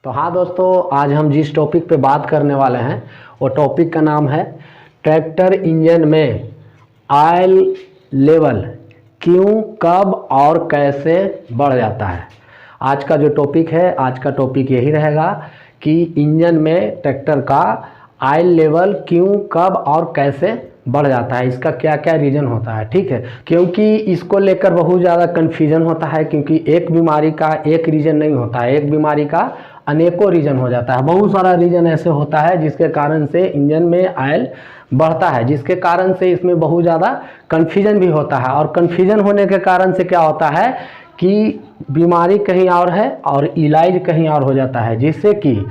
तो हाँ दोस्तों, आज हम जिस टॉपिक पे बात करने वाले हैं वो टॉपिक का नाम है ट्रैक्टर इंजन में ऑयल लेवल क्यों, कब और कैसे बढ़ जाता है। आज का जो टॉपिक है, आज का टॉपिक यही रहेगा कि इंजन में ट्रैक्टर का ऑयल लेवल क्यों, कब और कैसे बढ़ जाता है, इसका क्या क्या रीज़न होता है। ठीक है, क्योंकि इसको लेकर बहुत ज़्यादा कन्फ्यूजन होता है, क्योंकि एक बीमारी का एक रीज़न नहीं होता है, एक बीमारी का अनेकों रीज़न हो जाता है। बहुत सारा रीज़न ऐसे होता है जिसके कारण से इंजन में ऑयल बढ़ता है, जिसके कारण से इसमें बहुत ज़्यादा कन्फ्यूजन भी होता है। और कन्फ्यूजन होने के कारण से क्या होता है कि बीमारी कहीं और है और इलाज कहीं और हो जाता है, जिससे कि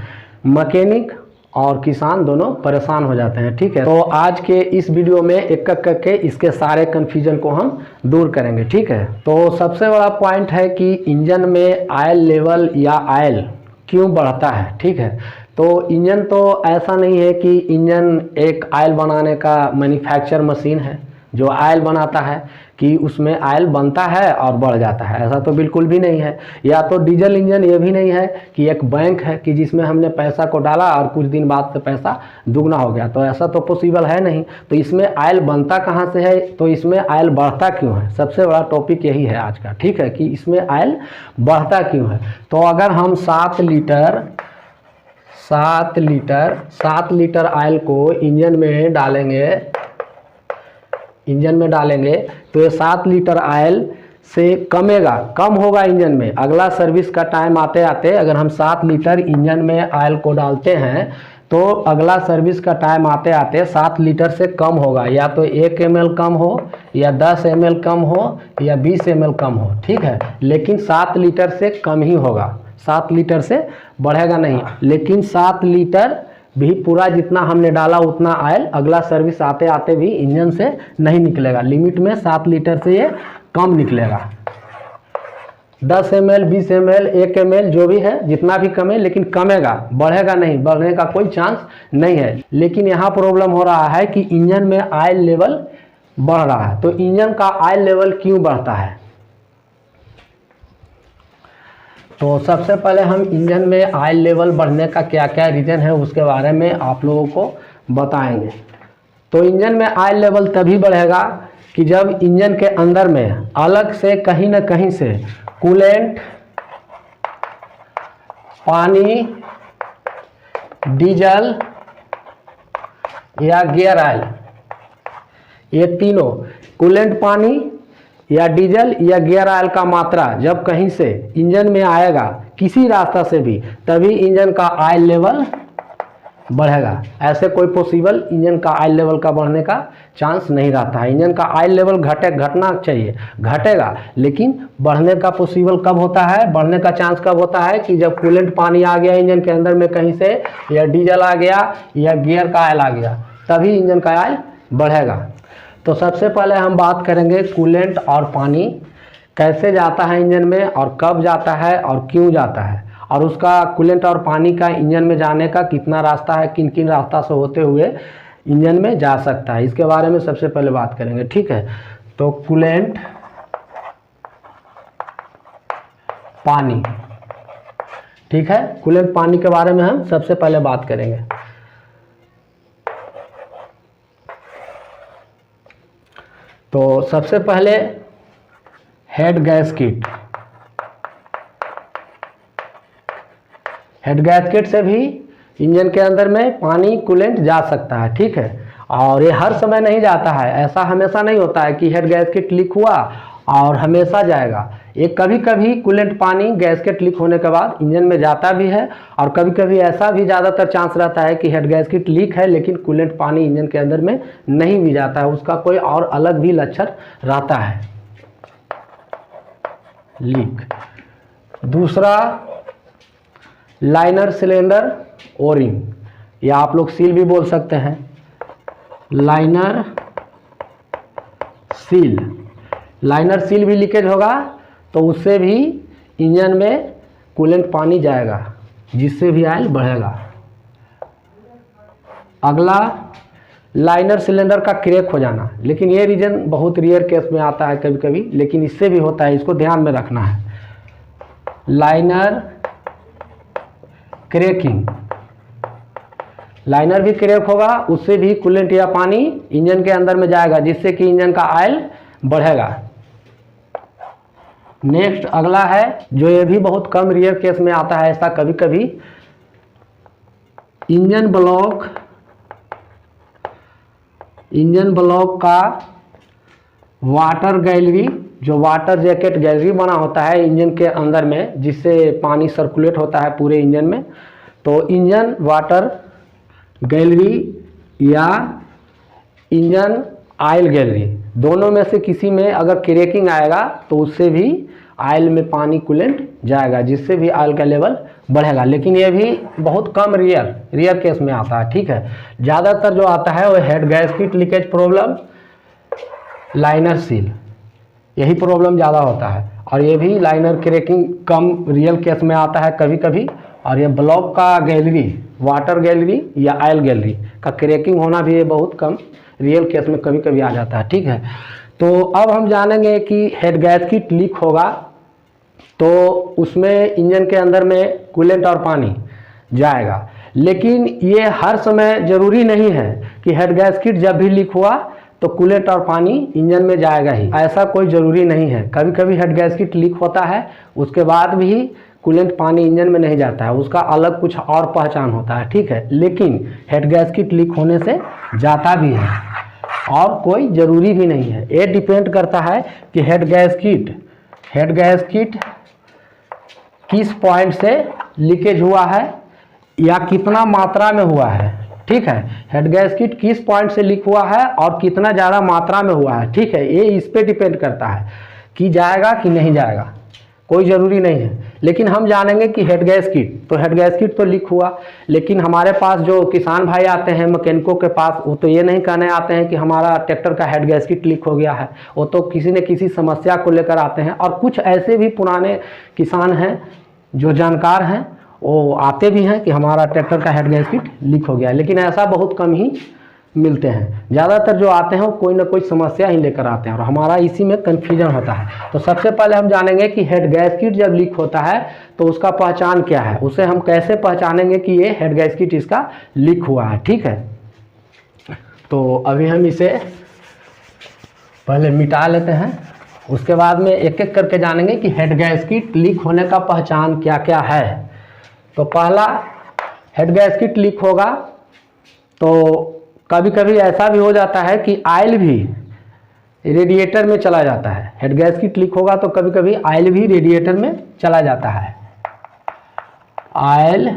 मैकेनिक और किसान दोनों परेशान हो जाते हैं। ठीक है, तो आज के इस वीडियो में एक एक करके इसके सारे कन्फ्यूजन को हम दूर करेंगे। ठीक है, तो सबसे बड़ा पॉइंट है कि इंजन में ऑयल लेवल या ऑयल क्यों बढ़ता है। ठीक है, तो इंजन तो ऐसा नहीं है कि इंजन एक ऑयल बनाने का मैन्युफैक्चर मशीन है जो ऑयल बनाता है कि उसमें ऑयल बनता है और बढ़ जाता है, ऐसा तो बिल्कुल भी नहीं है। या तो डीजल इंजन ये भी नहीं है कि एक बैंक है कि जिसमें हमने पैसा को डाला और कुछ दिन बाद से पैसा दुगना हो गया, तो ऐसा तो पॉसिबल है नहीं। तो इसमें ऑयल बनता कहाँ से है, तो इसमें ऑयल बढ़ता क्यों है, सबसे बड़ा टॉपिक यही है आज का। ठीक है, कि इसमें ऑयल बढ़ता क्यों है। तो अगर हम 7 लीटर ऑयल को इंजन में डालेंगे तो ये 7 लीटर ऑयल से कम होगा इंजन में। अगला सर्विस का टाइम आते आते अगर हम 7 लीटर इंजन में ऑयल को डालते हैं तो अगला सर्विस का टाइम आते आते 7 लीटर से कम होगा, या तो 1 ml कम हो या 10 ml कम हो या 20 ml कम हो। ठीक है, लेकिन 7 लीटर से कम ही होगा, 7 लीटर से बढ़ेगा नहीं। लेकिन 7 लीटर भी पूरा जितना हमने डाला उतना ऑयल अगला सर्विस आते आते भी इंजन से नहीं निकलेगा, लिमिट में 7 लीटर से ये कम निकलेगा। 10 ml 20 ml 1 ml जो भी है, जितना भी कमे, लेकिन कमेगा, बढ़ेगा नहीं, बढ़ने का कोई चांस नहीं है। लेकिन यहाँ प्रॉब्लम हो रहा है कि इंजन में ऑयल लेवल बढ़ रहा है। तो इंजन का ऑयल लेवल क्यों बढ़ता है, तो सबसे पहले हम इंजन में ऑयल लेवल बढ़ने का क्या क्या रीज़न है उसके बारे में आप लोगों को बताएंगे। तो इंजन में ऑयल लेवल तभी बढ़ेगा कि जब इंजन के अंदर में अलग से कहीं न कहीं से कूलेंट, पानी, डीजल या गियर ऑयल, ये तीनों कूलेंट, पानी या डीजल या गियर ऑयल का मात्रा जब कहीं से इंजन में आएगा किसी रास्ता से भी, तभी इंजन का ऑयल लेवल बढ़ेगा। ऐसे कोई पॉसिबल इंजन का ऑयल लेवल का बढ़ने का चांस नहीं रहता है। इंजन का ऑयल लेवल घटना चाहिए, घटेगा, लेकिन बढ़ने का पॉसिबल कब होता है, बढ़ने का चांस कब होता है कि जब कूलेंट पानी आ गया इंजन के अंदर में कहीं से, या डीजल आ गया या गियर का ऑयल आ गया, तभी इंजन का ऑयल बढ़ेगा। तो सबसे पहले हम बात करेंगे कूलेंट और पानी कैसे जाता है इंजन में और कब जाता है और क्यों जाता है, और उसका कूलेंट और पानी का इंजन में जाने का कितना रास्ता है, किन किन रास्ता से होते हुए इंजन में जा सकता है, इसके बारे में सबसे पहले बात करेंगे। ठीक है, तो कूलेंट, पानी, ठीक है, कूलेंट पानी के बारे में हम सबसे पहले बात करेंगे। तो सबसे पहले हेड गैस्केट, हेड गैस्केट से भी इंजन के अंदर में पानी कूलेंट जा सकता है। ठीक है, और ये हर समय नहीं जाता है, ऐसा हमेशा नहीं होता है कि हेड गैस्केट लीक हुआ और हमेशा जाएगा। ये कभी कभी कूलेंट पानी गैस्केट लीक होने के बाद इंजन में जाता भी है, और कभी कभी ऐसा भी ज़्यादातर चांस रहता है कि हेड गैस्केट लीक है लेकिन कूलेंट पानी इंजन के अंदर में नहीं भी जाता है, उसका कोई और अलग भी लक्षण रहता है, लीक। दूसरा लाइनर सिलेंडर ओरिंग, या आप लोग सील भी बोल सकते हैं, लाइनर सील भी लीकेज होगा तो उससे भी इंजन में कूलेंट पानी जाएगा, जिससे भी ऑयल बढ़ेगा। अगला लाइनर सिलेंडर का क्रैक हो जाना, लेकिन ये रीजन बहुत रेयर केस में आता है कभी कभी, लेकिन इससे भी होता है, इसको ध्यान में रखना है। लाइनर क्रैकिंग, लाइनर भी क्रैक होगा, उससे भी कूलेंट या पानी इंजन के अंदर में जाएगा जिससे कि इंजन का ऑयल बढ़ेगा। नेक्स्ट अगला है जो ये भी बहुत कम रेयर केस में आता है ऐसा कभी कभी, इंजन ब्लॉक का वाटर गैलरी, जो वाटर जैकेट गैलरी बना होता है इंजन के अंदर में जिससे पानी सर्कुलेट होता है पूरे इंजन में, तो इंजन वाटर गैलरी या इंजन ऑयल गैलरी दोनों में से किसी में अगर क्रैकिंग आएगा तो उससे भी ऑयल में पानी कूलेंट जाएगा जिससे भी ऑयल का लेवल बढ़ेगा। लेकिन ये भी बहुत कम रेयर केस में आता है, ठीक है। ज़्यादातर जो आता है वो head gasket leakage problem, liner seal, यही प्रॉब्लम ज़्यादा होता है। और ये भी लाइनर क्रैकिंग कम रियल केस में आता है कभी कभी। और ये ब्लॉक का गैलरी, वाटर गैलरी या ऑयल गैलरी का क्रैकिंग होना भी ये बहुत कम रियल केस में कभी कभी आ जाता है, ठीक है। तो अब हम जानेंगे कि हेड गैस्केट लीक होगा तो उसमें इंजन के अंदर में कूलेंट और पानी जाएगा, लेकिन ये हर समय ज़रूरी नहीं है कि हेड गैस्केट जब भी लीक हुआ तो कूलेंट और पानी इंजन में जाएगा ही, ऐसा कोई ज़रूरी नहीं है। कभी कभी हेड गैस्केट लीक होता है उसके बाद भी कूलेंट पानी इंजन में नहीं जाता है, उसका अलग कुछ और पहचान होता है, ठीक है। लेकिन हेड गैस्केट लीक होने से जाता भी है और कोई ज़रूरी भी नहीं है। ये डिपेंड करता है कि हेड गैस्केट किस पॉइंट से लीकेज हुआ है या कितना मात्रा में हुआ है, ठीक है। हेड गैस्केट किस पॉइंट से लीक हुआ है और कितना ज़्यादा मात्रा में हुआ है, ठीक है। ये इस पे डिपेंड करता है कि जाएगा कि नहीं जाएगा, कोई ज़रूरी नहीं है। लेकिन हम जानेंगे कि हेड गैस्केट तो लीक हुआ, लेकिन हमारे पास जो किसान भाई आते हैं मैकेनिकों के पास, वो तो ये नहीं कहने आते हैं कि हमारा ट्रैक्टर का हेड गैस्केट लीक हो गया है, वो तो किसी न किसी समस्या को लेकर आते हैं। और कुछ ऐसे भी पुराने किसान हैं जो जानकार हैं, वो आते भी हैं कि हमारा ट्रैक्टर का हेड गैस्केट लीक हो गया है, लेकिन ऐसा बहुत कम ही मिलते हैं। ज़्यादातर जो आते हैं वो कोई ना कोई समस्या ही लेकर आते हैं और हमारा इसी में कन्फ्यूजन होता है। तो सबसे पहले हम जानेंगे कि हेड गैस्केट जब लीक होता है तो उसका पहचान क्या है, उसे हम कैसे पहचानेंगे कि ये हेड गैस्केट इसका लीक हुआ है, ठीक है। तो अभी हम इसे पहले मिटा लेते हैं, उसके बाद में एक एक करके जानेंगे कि हेड गैस्केट लीक होने का पहचान क्या क्या है। तो पहला, हेड गैस्केट लीक होगा तो कभी कभी ऐसा भी हो जाता है कि ऑयल भी रेडिएटर में चला जाता है। हेड गैस्केट लीक होगा तो कभी कभी ऑयल भी रेडिएटर में चला जाता है। ऑयल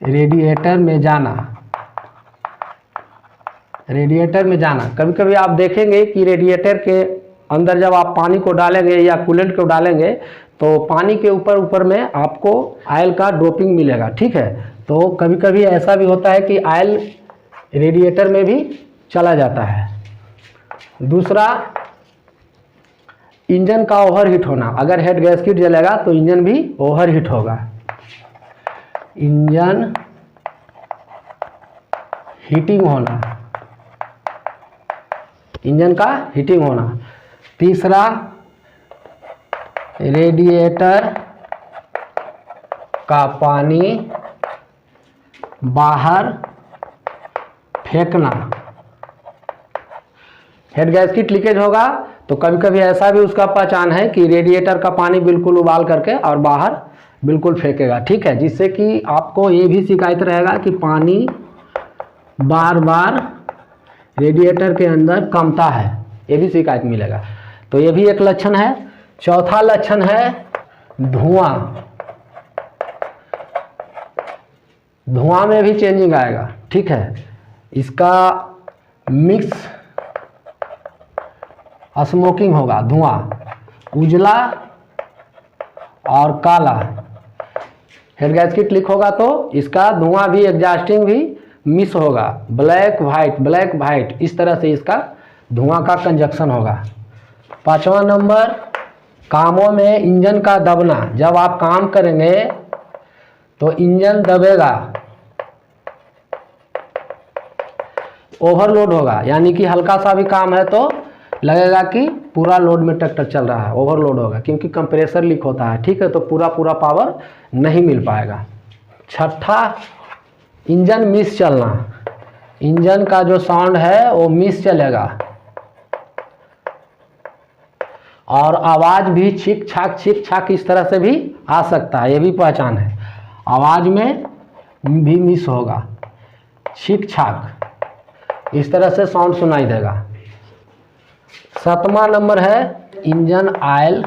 रेडिएटर में जाना, कभी कभी आप देखेंगे कि रेडिएटर के अंदर जब आप पानी को डालेंगे या कूलेंट को डालेंगे तो पानी के ऊपर में आपको ऑयल का ड्रॉपिंग मिलेगा, ठीक है। तो कभी कभी ऐसा भी होता है कि ऑयल रेडिएटर में भी चला जाता है। दूसरा, इंजन का ओवरहीट होना, अगर हेड गैस्केट जलेगा तो इंजन भी ओवरहीट होगा, इंजन हीटिंग होना, इंजन का हीटिंग होना। तीसरा, रेडिएटर का पानी बाहर फेंकना, हेड गैस्केट लीकेज होगा तो कभी कभी ऐसा भी उसका पहचान है कि रेडिएटर का पानी बिल्कुल उबाल करके और बाहर बिल्कुल फेंकेगा, ठीक है। जिससे कि आपको ये भी शिकायत रहेगा कि पानी बार बार रेडिएटर के अंदर कमता है, ये भी शिकायत मिलेगा। तो ये भी एक लक्षण है। चौथा लक्षण है धुआं में भी चेंजिंग आएगा, ठीक है। इसका मिक्स स्मोकिंग होगा, धुआं उजला और काला। हेड गैस्केट लीक होगा तो इसका धुआं भी, एग्जॉस्टिंग भी मिक्स होगा, ब्लैक वाइट इस तरह से इसका धुआं का कंजक्शन होगा। पांचवा नंबर, कामों में इंजन का दबना, जब आप काम करेंगे तो इंजन दबेगा, ओवरलोड होगा, यानी कि हल्का सा भी काम है तो लगेगा कि पूरा लोड में ट्रैक्टर चल रहा है, ओवरलोड होगा क्योंकि कंप्रेसर लीक होता है, ठीक है, तो पूरा पावर नहीं मिल पाएगा। छठा, इंजन मिस चलना, इंजन का जो साउंड है वो मिस चलेगा और आवाज़ भी छिक छाक इस तरह से भी आ सकता है, ये भी पहचान है, आवाज़ में भी मिस होगा, छिक छाक इस तरह से साउंड सुनाई देगा। 7वां नंबर है इंजन ऑयल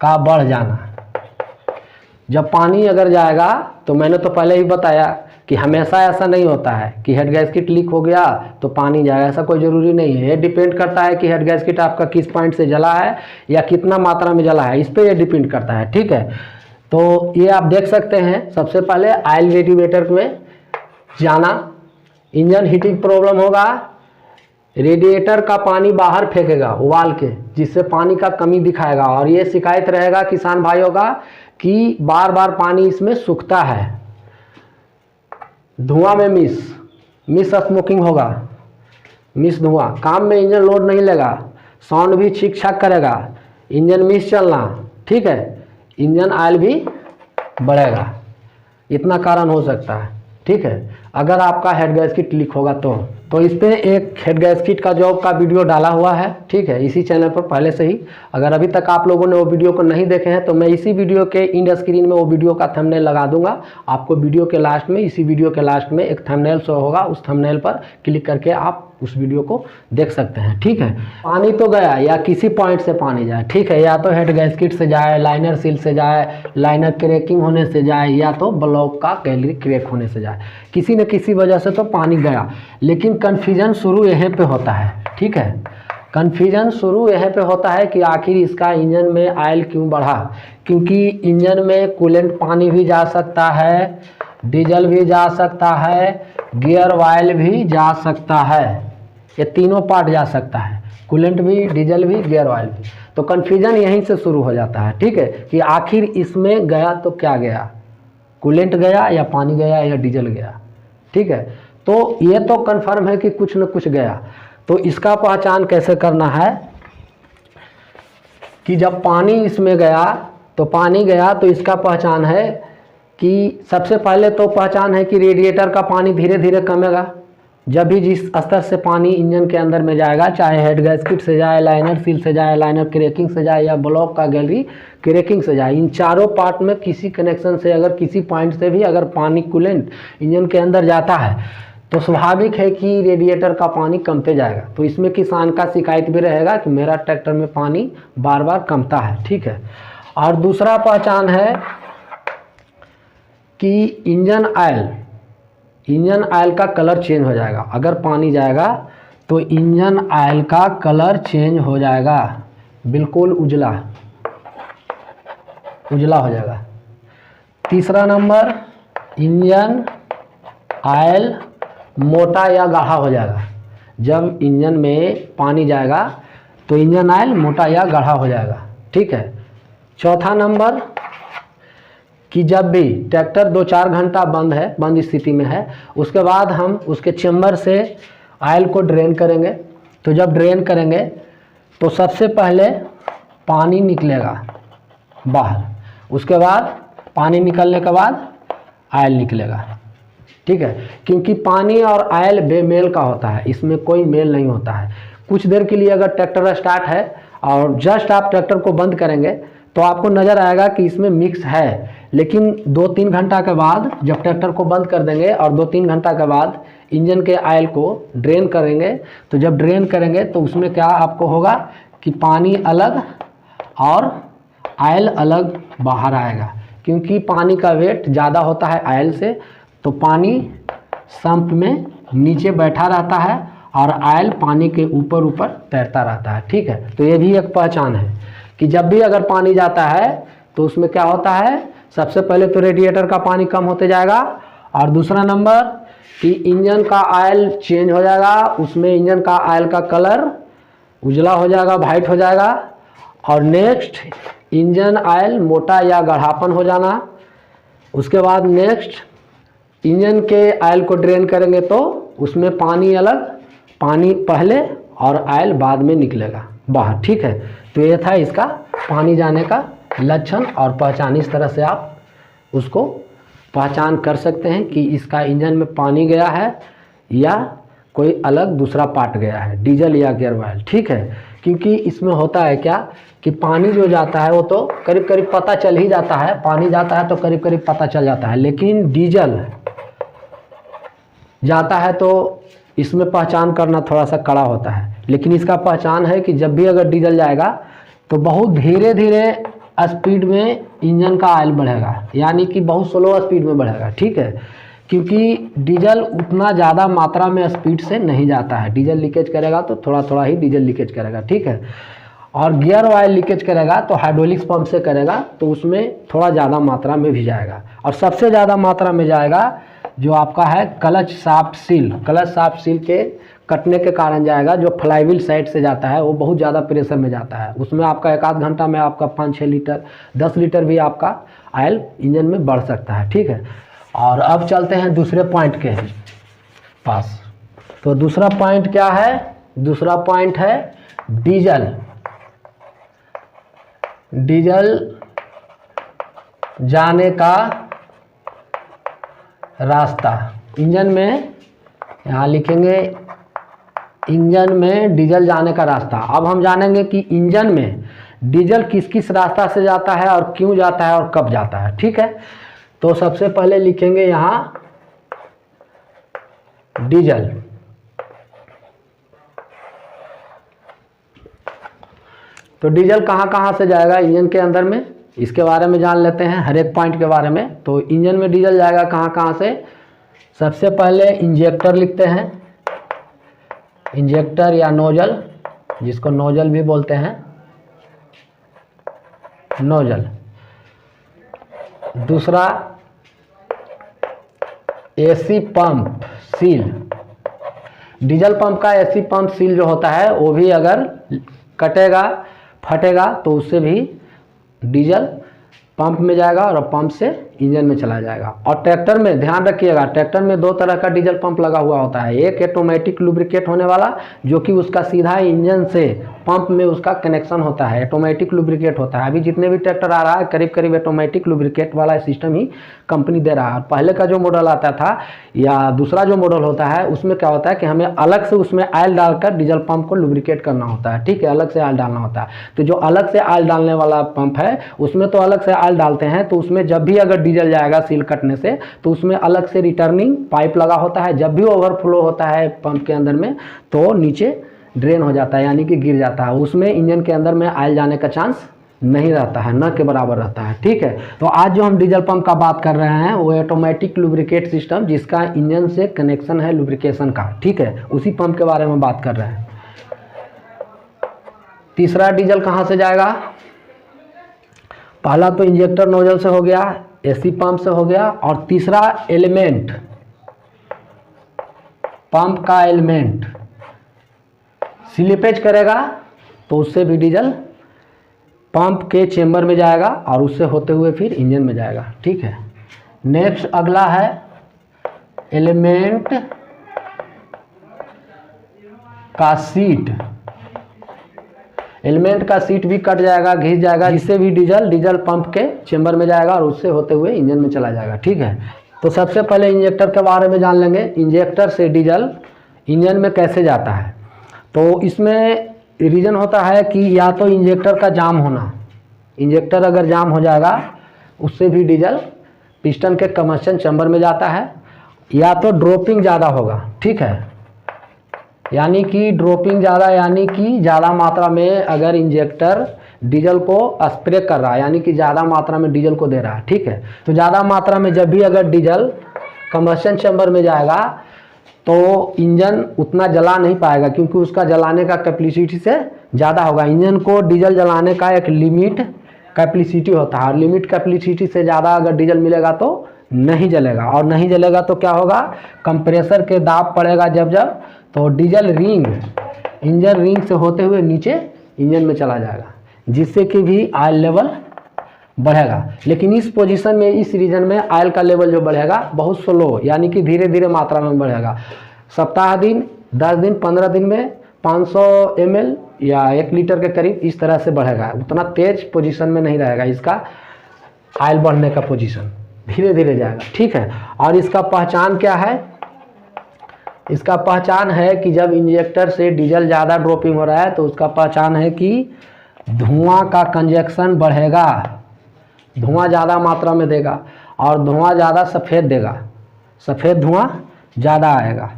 का बढ़ जाना। जब पानी अगर जाएगा तो मैंने तो पहले ही बताया कि हमेशा ऐसा नहीं होता है कि हेड गैस्केट लीक हो गया तो पानी जाएगा, ऐसा कोई ज़रूरी नहीं है। ये डिपेंड करता है कि हेड गैस्केट आपका किस पॉइंट से जला है या कितना मात्रा में जला है, इस पर यह डिपेंड करता है, ठीक है। तो ये आप देख सकते हैं, सबसे पहले ऑयल रेडिएटर में जाना, इंजन हीटिंग प्रॉब्लम होगा, रेडिएटर का पानी बाहर फेंकेगा उबाल के, जिससे पानी का कमी दिखाएगा और ये शिकायत रहेगा किसान भाइयों का कि बार बार पानी इसमें सूखता है। धुआं में मिस स्मोकिंग होगा, मिस धुआं, काम में इंजन लोड नहीं लेगा, साउंड भी छिक छाक करेगा, इंजन मिस चलना, ठीक है, इंजन ऑयल भी बढ़ेगा, इतना कारण हो सकता है, ठीक है, अगर आपका हेड गैस्केट लीक होगा तो इस पर एक हेड गैस्केट का जॉब का वीडियो डाला हुआ है, ठीक है, इसी चैनल पर पहले से ही। अगर अभी तक आप लोगों ने वो वीडियो को नहीं देखे हैं तो मैं इसी वीडियो के इंड स्क्रीन में वो वीडियो का थंबनेल लगा दूंगा, आपको वीडियो के लास्ट में, इसी वीडियो के लास्ट में एक थंबनेल शो होगा, उस थंबनेल पर क्लिक करके आप उस वीडियो को देख सकते हैं, ठीक है। पानी तो गया या किसी पॉइंट से पानी जाए, ठीक है, या तो हेड गैस्केट से जाए, लाइनर सील से जाए, लाइनर क्रैकिंग होने से जाए, या तो ब्लॉक का गैलरी क्रैक होने से जाए, किसी न किसी वजह से तो पानी गया। लेकिन कन्फ्यूजन शुरू यहीं पे होता है, ठीक है, कन्फ्यूजन शुरू यहीं पे होता है कि आखिर इसका इंजन में ऑयल क्यों बढ़ा, क्योंकि इंजन में कूलेंट पानी भी जा सकता है, डीजल भी जा सकता है, गियर ऑयल भी जा सकता है, ये तीनों पार्ट जा सकता है, कूलेंट भी, डीजल भी, गियर ऑयल भी। तो कन्फ्यूजन यहीं से शुरू हो जाता है, ठीक है, कि आखिर इसमें गया तो क्या गया, कूलेंट गया या पानी गया या डीजल गया, ठीक है। तो ये तो कन्फर्म है कि कुछ न कुछ गया। तो इसका पहचान कैसे करना है कि जब पानी इसमें गया तो पानी गया तो इसका पहचान है कि सबसे पहले तो पहचान है कि रेडिएटर का पानी धीरे धीरे कमेगा। जब भी जिस स्तर से पानी इंजन के अंदर में जाएगा, चाहे हेड गैस्केट से जाए, लाइनर सील से जाए, लाइनर क्रैकिंग से जाए या ब्लॉक का गैलरी क्रैकिंग से जाए, इन चारों पार्ट में किसी कनेक्शन से अगर किसी पॉइंट से भी अगर पानी कूलेंट इंजन के अंदर जाता है तो स्वाभाविक है कि रेडिएटर का पानी कमते जाएगा। तो इसमें किसान का शिकायत भी रहेगा कि मेरा ट्रैक्टर में पानी बार बार कमता है, ठीक है। और दूसरा पहचान है कि इंजन ऑयल का कलर चेंज हो जाएगा। अगर पानी जाएगा तो इंजन ऑयल का कलर चेंज हो जाएगा, बिल्कुल उजला हो जाएगा। तीसरा नंबर, इंजन ऑयल मोटा या गाढ़ा हो जाएगा। जब इंजन में पानी जाएगा तो इंजन ऑयल मोटा या गाढ़ा हो जाएगा, ठीक है। चौथा नंबर कि जब भी ट्रैक्टर 2-4 घंटा बंद स्थिति में है, उसके बाद हम उसके चेम्बर से ऑयल को ड्रेन करेंगे। तो जब ड्रेन करेंगे तो सबसे पहले पानी निकलेगा बाहर, उसके बाद पानी निकलने के बाद ऑयल निकलेगा, ठीक है, क्योंकि पानी और ऑयल बेमेल का होता है, इसमें कोई मेल नहीं होता है। कुछ देर के लिए अगर ट्रैक्टर स्टार्ट है और जस्ट आप ट्रैक्टर को बंद करेंगे तो आपको नज़र आएगा कि इसमें मिक्स है, लेकिन 2-3 घंटा के बाद जब ट्रैक्टर को बंद कर देंगे और 2-3 घंटा के बाद इंजन के ऑयल को ड्रेन करेंगे, तो जब ड्रेन करेंगे तो उसमें क्या आपको होगा कि पानी अलग और ऑयल अलग बाहर आएगा, क्योंकि पानी का वेट ज़्यादा होता है ऑयल से, तो पानी सम्प में नीचे बैठा रहता है और ऑयल पानी के ऊपर तैरता रहता है, ठीक है। तो ये भी एक पहचान है कि जब भी अगर पानी जाता है तो उसमें क्या होता है, सबसे पहले तो रेडिएटर का पानी कम होते जाएगा, और दूसरा नंबर कि इंजन का ऑयल चेंज हो जाएगा, उसमें इंजन का ऑयल का कलर उजला हो जाएगा, वाइट हो जाएगा, और नेक्स्ट इंजन ऑयल मोटा या गाढ़ापन हो जाना। उसके बाद नेक्स्ट इंजन के ऑयल को ड्रेन करेंगे तो उसमें पानी अलग, पानी पहले और ऑयल बाद में निकलेगा बाहर, ठीक है। तो ये था इसका पानी जाने का लक्षण और पहचान। इस तरह से आप उसको पहचान कर सकते हैं कि इसका इंजन में पानी गया है या कोई अलग दूसरा पार्ट गया है, डीजल या गियर ऑयल, ठीक है। क्योंकि इसमें होता है क्या कि पानी जो जाता है वो तो करीब करीब पता चल ही जाता है, पानी जाता है तो करीब करीब पता चल जाता है, लेकिन डीजल जाता है तो इसमें पहचान करना थोड़ा सा कड़ा होता है। लेकिन इसका पहचान है कि जब भी अगर डीजल जाएगा तो बहुत धीरे धीरे स्पीड में इंजन का ऑयल बढ़ेगा, यानी कि बहुत स्लो स्पीड में बढ़ेगा, ठीक है। क्योंकि डीजल उतना ज़्यादा मात्रा में स्पीड से नहीं जाता है, डीजल लीकेज करेगा तो थोड़ा थोड़ा ही डीजल लीकेज करेगा, ठीक है। और गियर ऑयल लीकेज करेगा तो हाइड्रोलिक्स पंप से करेगा तो उसमें थोड़ा ज़्यादा मात्रा में भी जाएगा। और सबसे ज़्यादा मात्रा में जाएगा जो आपका है clutch shaft seal, clutch shaft seal के कटने के कारण जाएगा। जो फ्लाईव्हील साइड से जाता है वो बहुत ज़्यादा प्रेशर में जाता है, उसमें आपका एक आध घंटा में आपका 5-6 लीटर 10 लीटर भी आपका ऑयल इंजन में बढ़ सकता है, ठीक है। और अब चलते हैं दूसरे पॉइंट के पास। तो दूसरा पॉइंट क्या है? दूसरा पॉइंट है डीजल। डीजल जाने का रास्ता, इंजन में यहाँ लिखेंगे इंजन में डीजल जाने का रास्ता। अब हम जानेंगे कि इंजन में डीजल किस किस रास्ता से जाता है और क्यों जाता है और कब जाता है, ठीक है। तो सबसे पहले लिखेंगे यहाँ डीजल। तो डीजल कहाँ कहाँ से जाएगा इंजन के अंदर में, इसके बारे में जान लेते हैं हर एक पॉइंट के बारे में। तो इंजन में डीजल जाएगा कहाँ कहाँ से? सबसे पहले इंजेक्टर लिखते हैं, इंजेक्टर या नोजल, जिसको नोजल भी बोलते हैं, नोजल। दूसरा AC pump seal. Diesel pump का एसी पंप सील जो होता है वो भी अगर कटेगा फटेगा तो उससे भी डीजल पंप में जाएगा और पंप से इंजन में चला जाएगा। और ट्रैक्टर में ध्यान रखिएगा, ट्रैक्टर में दो तरह का डीजल पंप लगा हुआ होता है। एक ऑटोमेटिक लुब्रिकेट होने वाला जो कि उसका सीधा इंजन से पंप में उसका कनेक्शन होता है, ऑटोमेटिक लुब्रिकेट होता है। अभी जितने भी ट्रैक्टर आ रहा है करीब करीब ऑटोमेटिक लुब्रिकेट वाला सिस्टम ही कंपनी दे रहा है। पहले का जो मॉडल आता था या दूसरा जो मॉडल होता है उसमें क्या होता है कि हमें अलग से उसमें ऑयल डालकर डीजल पंप को लुब्रिकेट करना होता है, ठीक है, अलग से ऑयल डालना होता है। तो जो अलग से ऑयल डालने वाला पंप है उसमें तो अलग से ऑयल डालते हैं, तो उसमें जब भी अगर डीजल जाएगा सील कटने से तो उसमें अलग से रिटर्निंग पाइप लगा होता है। जब भी ओवरफ्लो होता है पंप के अंदर में तो नीचे ड्रेन हो जाता है, यानी कि गिर जाता है, उसमें इंजन के अंदर में ऑयल जाने का चांस नहीं रहता है, न के बराबर रहता है, ठीक है। तो आज जो हम डीजल पंप का बात कर रहे हैं वो ऑटोमेटिक लुब्रिकेट सिस्टम जिसका इंजन से कनेक्शन है लुब्रिकेशन का, ठीक है, उसी पंप के बारे में बात कर रहे हैं। तीसरा डीजल कहाँ से जाएगा? पहला तो इंजेक्टर नोजल से हो गया, एसी पंप से हो गया, और तीसरा एलिमेंट, पंप का एलिमेंट स्लिपेज करेगा तो उससे भी डीजल पंप के चेंबर में जाएगा और उससे होते हुए फिर इंजन में जाएगा, ठीक है। नेक्स्ट अगला है एलिमेंट का सीट। एलिमेंट का सीट भी कट जाएगा, घिस जाएगा, जिससे भी डीजल पंप के चेंबर में जाएगा और उससे होते हुए इंजन में चला जाएगा, ठीक है। तो सबसे पहले इंजेक्टर के बारे में जान लेंगे, इंजेक्टर से डीजल इंजन में कैसे जाता है। तो इसमें रीज़न होता है कि या तो इंजेक्टर का जाम होना, इंजेक्टर अगर जाम हो जाएगा उससे भी डीजल पिस्टन के कम्बस्चन चैम्बर में जाता है, या तो ड्रॉपिंग ज़्यादा होगा, ठीक है, यानी कि ड्रॉपिंग ज़्यादा, यानी कि ज़्यादा मात्रा में अगर इंजेक्टर डीजल को स्प्रे कर रहा है, यानी कि ज़्यादा मात्रा में डीजल को दे रहा है, ठीक है। तो ज़्यादा मात्रा में जब भी अगर डीजल कम्बस्चन चैम्बर में जाएगा तो इंजन उतना जला नहीं पाएगा, क्योंकि उसका जलाने का कैपेसिटी से ज़्यादा होगा। इंजन को डीजल जलाने का एक लिमिट कैपेसिटी होता है और लिमिट कैपेसिटी से ज़्यादा अगर डीजल मिलेगा तो नहीं जलेगा, और नहीं जलेगा तो क्या होगा, कंप्रेसर के दाब पड़ेगा जब तो डीजल रिंग इंजन रिंग से होते हुए नीचे इंजन में चला जाएगा, जिससे कि भी ऑयल लेवल बढ़ेगा। लेकिन इस पोजीशन में, इस रीजन में ऑयल का लेवल जो बढ़ेगा बहुत स्लो, यानी कि धीरे धीरे मात्रा में बढ़ेगा। सप्ताह दिन, 10 दिन, 15 दिन में 500 ml या 1 लीटर के करीब इस तरह से बढ़ेगा, उतना तेज पोजीशन में नहीं रहेगा इसका ऑयल बढ़ने का पोजीशन, धीरे धीरे जाएगा, ठीक है। और इसका पहचान क्या है, इसका पहचान है कि जब इंजेक्टर से डीजल ज़्यादा ड्रॉपिंग हो रहा है तो उसका पहचान है कि धुआं का कंजक्शन बढ़ेगा, धुआं ज़्यादा मात्रा में देगा और धुआं ज़्यादा सफ़ेद देगा, सफ़ेद धुआं ज़्यादा आएगा,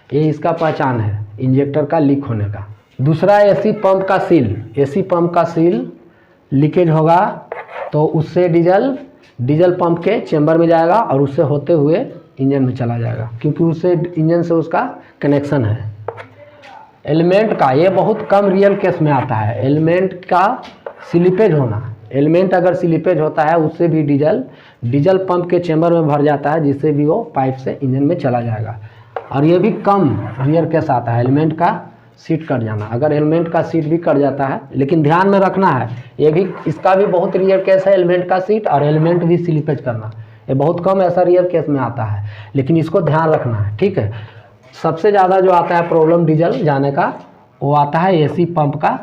ये इसका पहचान है इंजेक्टर का लीक होने का। दूसरा एसी पंप का सील, एसी पंप का सील लीकेज होगा तो उससे डीजल पंप के चेंबर में जाएगा और उससे होते हुए इंजन में चला जाएगा, क्योंकि उससे इंजन से उसका कनेक्शन है। एलिमेंट का, ये बहुत कम रियल केस में आता है, एलिमेंट का स्लिपेज होना, एलिमेंट अगर स्लिपेज होता है उससे भी डीजल पंप के चेंबर में भर जाता है, जिससे भी वो पाइप से इंजन में चला जाएगा। और ये भी कम रियल केस आता है एलिमेंट का सीट कट जाना, अगर एलिमेंट का सीट भी कट जाता है, लेकिन ध्यान में रखना है ये भी, इसका भी बहुत रियल केस है एलिमेंट का सीट और एलिमेंट भी स्लिपेज करना, ये बहुत कम ऐसा रियल केस में आता है, लेकिन इसको ध्यान रखना है, ठीक है। सबसे ज़्यादा जो आता है प्रॉब्लम डीजल जाने का वो आता है एसी पंप का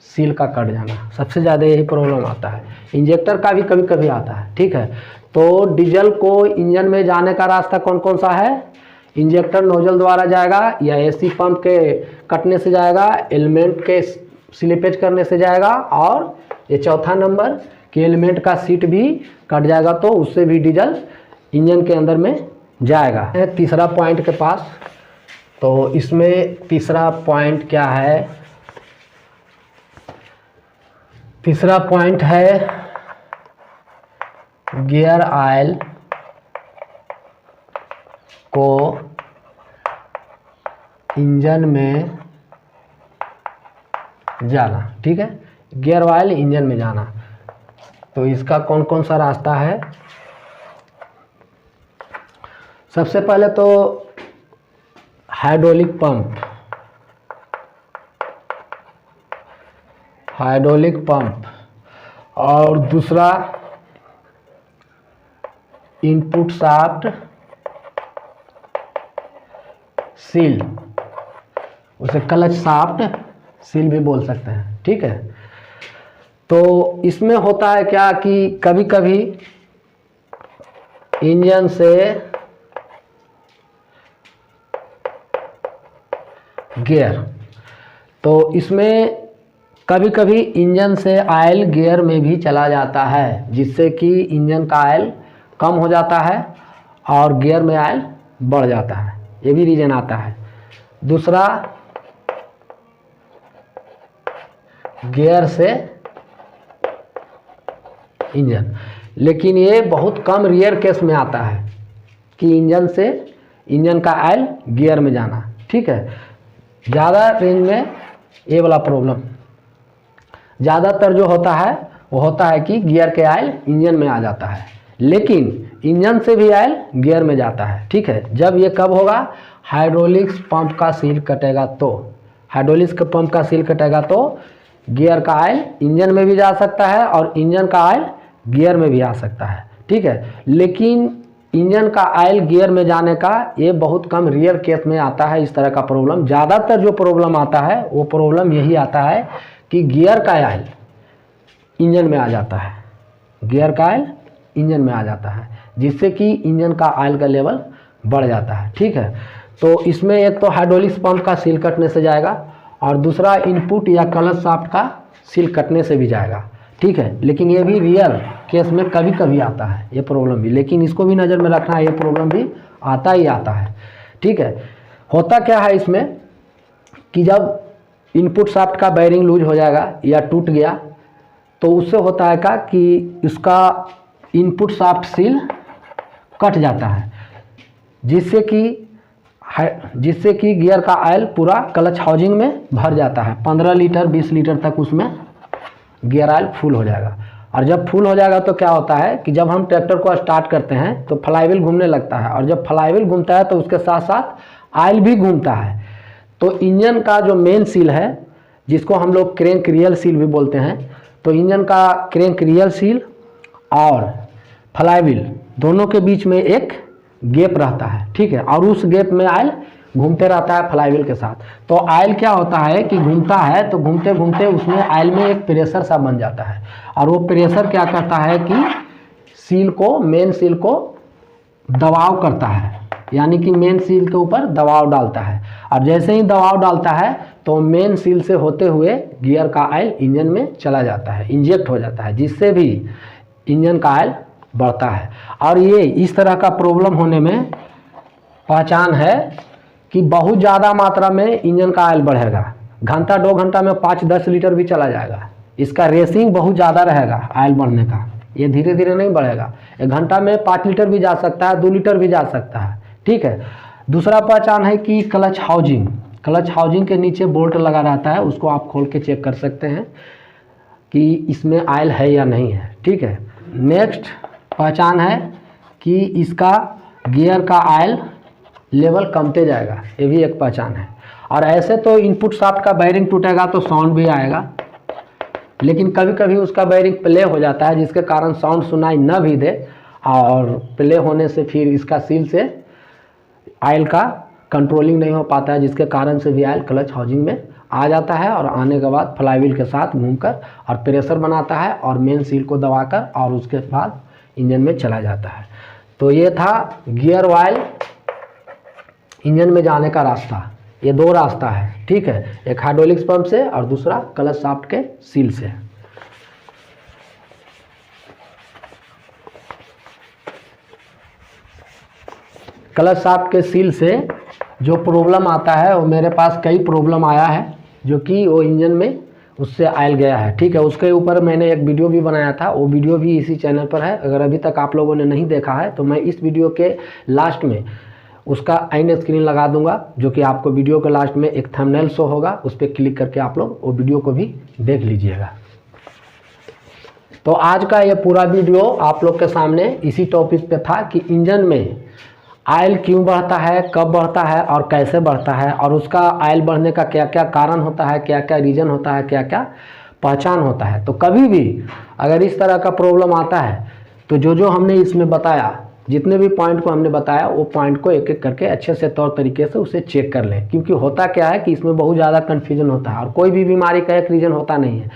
सील का कट जाना, सबसे ज़्यादा यही प्रॉब्लम आता है। इंजेक्टर का भी कभी कभी आता है, ठीक है। तो डीजल को इंजन में जाने का रास्ता कौन कौन सा है, इंजेक्टर नोजल द्वारा जाएगा या एसी पंप के कटने से जाएगा, एलिमेंट के स्लिपेज करने से जाएगा, और ये चौथा नंबर कि एलिमेंट का सीट भी कट जाएगा तो उससे भी डीजल इंजन के अंदर में जाएगा। तीसरा पॉइंट के पास, तो इसमें तीसरा पॉइंट क्या है, तीसरा पॉइंट है गियर ऑयल को इंजन में जाना, ठीक है, गियर ऑयल इंजन में जाना। तो इसका कौन कौन सा रास्ता है, सबसे पहले तो हाइड्रोलिक पंप और दूसरा इनपुट शाफ्ट सील, उसे क्लच शाफ्ट सील भी बोल सकते हैं, ठीक है। तो इसमें होता है क्या कि कभी कभी इंजन से गियर, तो इसमें कभी कभी इंजन से ऑयल गियर में भी चला जाता है, जिससे कि इंजन का ऑयल कम हो जाता है और गियर में ऑयल बढ़ जाता है, ये भी रीजन आता है। दूसरा गियर से इंजन, लेकिन ये बहुत कम रियर केस में आता है कि इंजन का ऑयल गियर में जाना, ठीक है। ज़्यादा रेंज में ये वाला प्रॉब्लम ज़्यादातर जो होता है वो होता है कि गियर के ऑयल इंजन में आ जाता है, लेकिन इंजन से भी ऑयल गियर में जाता है, ठीक है। जब ये कब होगा, हाइड्रोलिक्स पंप का सील कटेगा तो, हाइड्रोलिक्स के पंप का सील कटेगा तो गियर का ऑयल इंजन में भी जा सकता है और इंजन का ऑयल गियर में भी आ सकता है, ठीक है। लेकिन इंजन का ऑयल गियर में जाने का ये बहुत कम रियर केस में आता है इस तरह का प्रॉब्लम। ज़्यादातर जो प्रॉब्लम आता है वो प्रॉब्लम यही आता है कि गियर का ऑयल इंजन में आ जाता है, गियर का ऑयल इंजन में आ जाता है, जिससे कि इंजन का ऑयल का लेवल बढ़ जाता है, ठीक है। तो इसमें एक तो हाइड्रोलिक्स पंप का सील कटने से जाएगा और दूसरा इनपुट या क्लच शाफ्ट का सील कटने से भी जाएगा, ठीक है। लेकिन ये भी रियल केस में कभी कभी आता है ये प्रॉब्लम भी, लेकिन इसको भी नज़र में रखना है, ये प्रॉब्लम भी आता ही आता है, ठीक है। होता क्या है इसमें कि जब इनपुट शाफ्ट का बेयरिंग लूज हो जाएगा या टूट गया तो उससे होता है क्या कि इसका इनपुट शाफ्ट सील कट जाता है, जिससे कि गियर का ऑयल पूरा क्लच हाउसिंग में भर जाता है, 15 लीटर 20 लीटर तक उसमें गियर ऑयल फुल हो जाएगा। और जब फुल हो जाएगा तो क्या होता है कि जब हम ट्रैक्टर को स्टार्ट करते हैं तो फ्लाईव्हील घूमने लगता है, और जब फ्लाईव्हील घूमता है तो उसके साथ साथ ऑयल भी घूमता है। तो इंजन का जो मेन सील है, जिसको हम लोग क्रैंक रियल सील भी बोलते हैं, तो इंजन का क्रैंक रियल सील और फ्लाईव्हील दोनों के बीच में एक गैप रहता है, ठीक है, और उस गैप में ऑयल घूमते रहता है फ्लाईव्हील के साथ। तो ऑयल क्या होता है कि घूमता है, तो घूमते घूमते उसमें ऑयल में एक प्रेशर सा बन जाता है, और वो प्रेशर क्या करता है कि सील को, मेन सील को दबाव करता है, यानी कि मेन सील के ऊपर दबाव डालता है। और जैसे ही दबाव डालता है तो मेन सील से होते हुए गियर का ऑयल इंजन में चला जाता है, इंजेक्ट हो जाता है, जिससे भी इंजन का ऑयल बढ़ता है। और ये इस तरह का प्रॉब्लम होने में पहचान है कि बहुत ज़्यादा मात्रा में इंजन का ऑयल बढ़ेगा, घंटा 2 घंटा में 5-10 लीटर भी चला जाएगा। इसका रेसिंग बहुत ज़्यादा रहेगा ऑयल बढ़ने का, ये धीरे धीरे नहीं बढ़ेगा। 1 घंटा में 5 लीटर भी जा सकता है, 2 लीटर भी जा सकता है, ठीक है। दूसरा पहचान है कि क्लच हाउजिंग, क्लच हाउजिंग के नीचे बोल्ट लगा रहता है, उसको आप खोल के चेक कर सकते हैं कि इसमें ऑयल है या नहीं है, ठीक है। नेक्स्ट पहचान है कि इसका गियर का ऑयल लेवल कमते जाएगा, ये भी एक पहचान है। और ऐसे तो इनपुट शाफ्ट का बेयरिंग टूटेगा तो साउंड भी आएगा, लेकिन कभी कभी उसका बेयरिंग प्ले हो जाता है, जिसके कारण साउंड सुनाई न भी दे, और प्ले होने से फिर इसका सील से ऑयल का कंट्रोलिंग नहीं हो पाता है, जिसके कारण से भी ऑयल क्लच हाउजिंग में आ जाता है, और आने के बाद फ्लाईव्हील के साथ घूमकर और प्रेशर बनाता है और मेन सील को दबाकर, और उसके बाद इंजन में चला जाता है। तो ये था गियर ऑयल इंजन में जाने का रास्ता। ये 2 रास्ता है, ठीक है, एक हाइड्रोलिक्स पंप से और दूसरा क्लच शाफ्ट के सील से। क्लच शाफ्ट के सील से जो प्रॉब्लम आता है, वो मेरे पास कई प्रॉब्लम आया है, जो कि वो इंजन में उससे ऑयल गया है, ठीक है। उसके ऊपर मैंने एक वीडियो भी बनाया था, वो वीडियो भी इसी चैनल पर है। अगर अभी तक आप लोगों ने नहीं देखा है तो मैं इस वीडियो के लास्ट में उसका एंड स्क्रीन लगा दूंगा, जो कि आपको वीडियो के लास्ट में एक थंबनेल शो होगा, उस पर क्लिक करके आप लोग वो वीडियो को भी देख लीजिएगा। तो आज का ये पूरा वीडियो आप लोग के सामने इसी टॉपिक पे था कि इंजन में ऑयल क्यों बढ़ता है, कब बढ़ता है और कैसे बढ़ता है, और उसका ऑयल बढ़ने का क्या क्या कारण होता है, क्या क्या रीज़न होता है, क्या क्या पहचान होता है। तो कभी भी अगर इस तरह का प्रॉब्लम आता है तो जो हमने इसमें बताया, जितने भी पॉइंट को हमने बताया, वो पॉइंट को एक एक करके अच्छे से तौर तरीके से उसे चेक कर लें। क्योंकि होता क्या है कि इसमें बहुत ज़्यादा कन्फ्यूजन होता है, और कोई भी बीमारी का एक रीज़न होता नहीं है,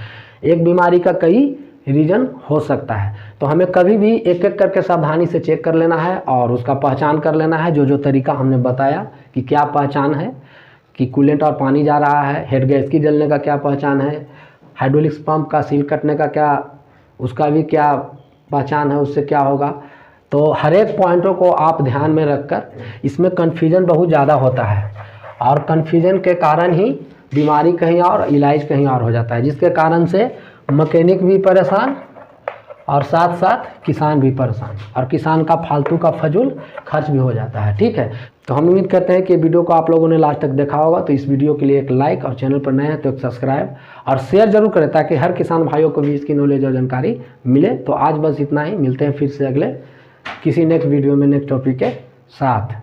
एक बीमारी का कई रीजन हो सकता है। तो हमें कभी भी एक एक करके सावधानी से चेक कर लेना है और उसका पहचान कर लेना है। जो तरीका हमने बताया कि क्या पहचान है, कि कूलेंट और पानी जा रहा है, हेड गैस की जलने का क्या पहचान है, हाइड्रोलिक्स पंप का सील कटने का क्या, उसका भी क्या पहचान है, उससे क्या होगा। तो हर एक पॉइंटों को आप ध्यान में रखकर, इसमें कन्फ्यूजन बहुत ज़्यादा होता है, और कन्फ्यूजन के कारण ही बीमारी कहीं और, इलाज कहीं और हो जाता है, जिसके कारण से मैकेनिक भी परेशान और साथ साथ किसान भी परेशान, और किसान का फालतू का फजूल खर्च भी हो जाता है, ठीक है। तो हम उम्मीद करते हैं कि वीडियो को आप लोगों ने लास्ट तक देखा होगा। तो इस वीडियो के लिए एक लाइक, और चैनल पर नए हैं तो एक सब्सक्राइब और शेयर जरूर करें, ताकि हर किसान भाइयों को भी इसकी नॉलेज और जानकारी मिले। तो आज बस इतना ही, मिलते हैं फिर से अगले किसी नेक्स्ट वीडियो में नेक्स्ट टॉपिक के साथ।